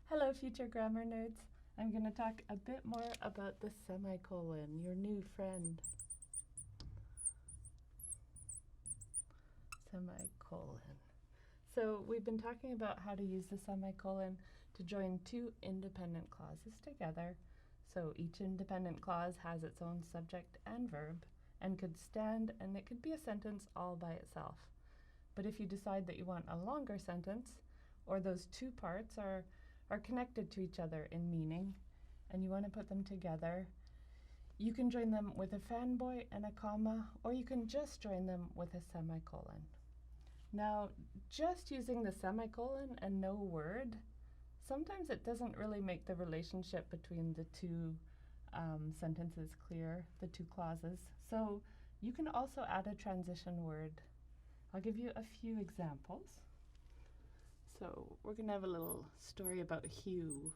Hello, future grammar nerds. I'm going to talk a bit more about the semicolon, your new friend. Semicolon. So we've been talking about how to use the semicolon to join two independent clauses together. So each independent clause has its own subject and verb and could stand, and it could be a sentence all by itself. But if you decide that you want a longer sentence, or those two parts are connected to each other in meaning, and you want to put them together, you can join them with a fanboy and a comma, or you can just join them with a semicolon. Now, just using the semicolon and no word, sometimes it doesn't really make the relationship between the two sentences clear, the two clauses. So you can also add a transition word. I'll give you a few examples. So we're going to have a little story about Hugh.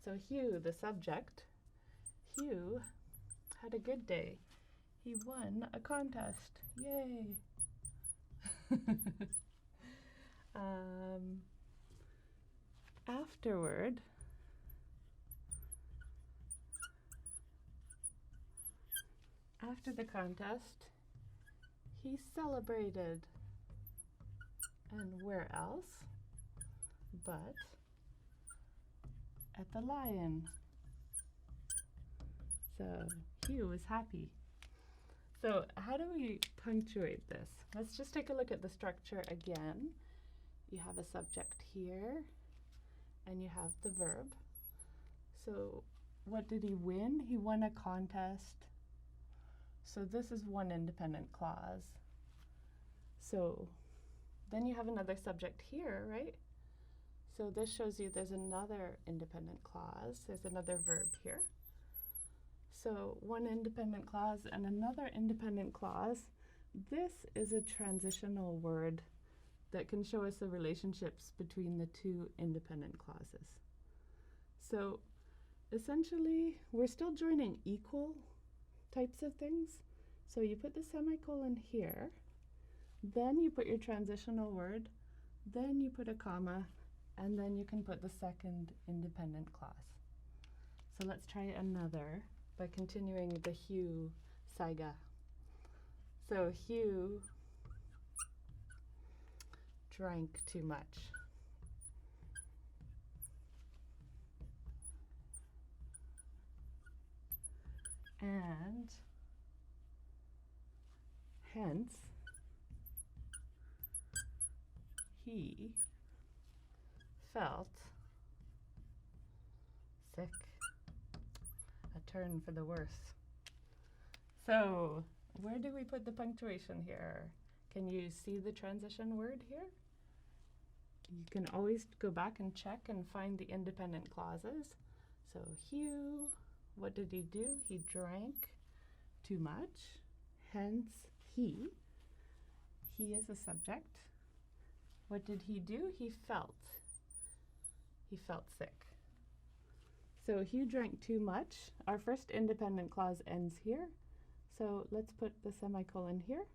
So Hugh, the subject, Hugh had a good day. He won a contest. Yay! Afterward, after the contest, he celebrated. And where else but at the Lion? So Hugh was happy. So how do we punctuate this? Let's just take a look at the structure again. You have a subject here, and you have the verb. So what did he win? He won a contest. So this is one independent clause. So then you have another subject here, right? So this shows you there's another independent clause. There's another verb here. So one independent clause and another independent clause. This is a transitional word that can show us the relationships between the two independent clauses. So essentially, we're still joining equal types of things. So you put the semicolon here, then you put your transitional word, then you put a comma, and then you can put the second independent clause. So let's try another by continuing the Hugh saga. So Hugh drank too much. And hence he felt sick, a turn for the worse. So where do we put the punctuation here? Can you see the transition word here? You can always go back and check and find the independent clauses. So Hugh, what did he do? He drank too much, hence he. He is a subject. What did he do? He felt. He felt sick. So Hugh drank too much. Our first independent clause ends here. So let's put the semicolon here.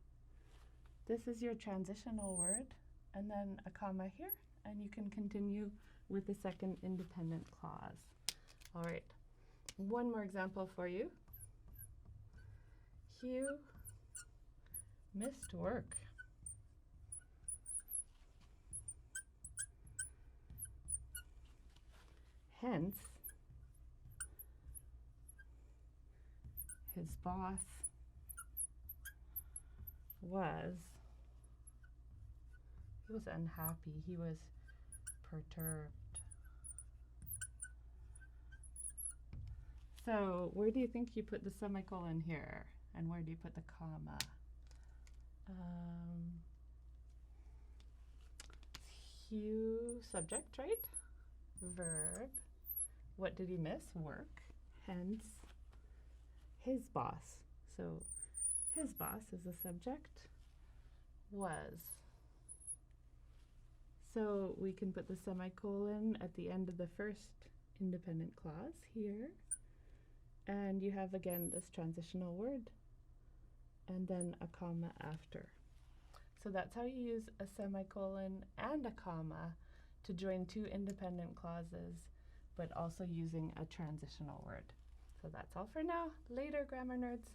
This is your transitional word, and then a comma here, and you can continue with the second independent clause. All right, one more example for you. Hugh missed work. Hence, his boss was unhappy. He was perturbed. So where do you think you put the semicolon here? And where do you put the comma? Hugh, subject, right? Verb. What did he miss? Work. Hence, his boss. So his boss is a subject. Was. So we can put the semicolon at the end of the first independent clause here. And you have again this transitional word and then a comma after. So that's how you use a semicolon and a comma to join two independent clauses, but also using a transitional word. So that's all for now. Later, grammar nerds.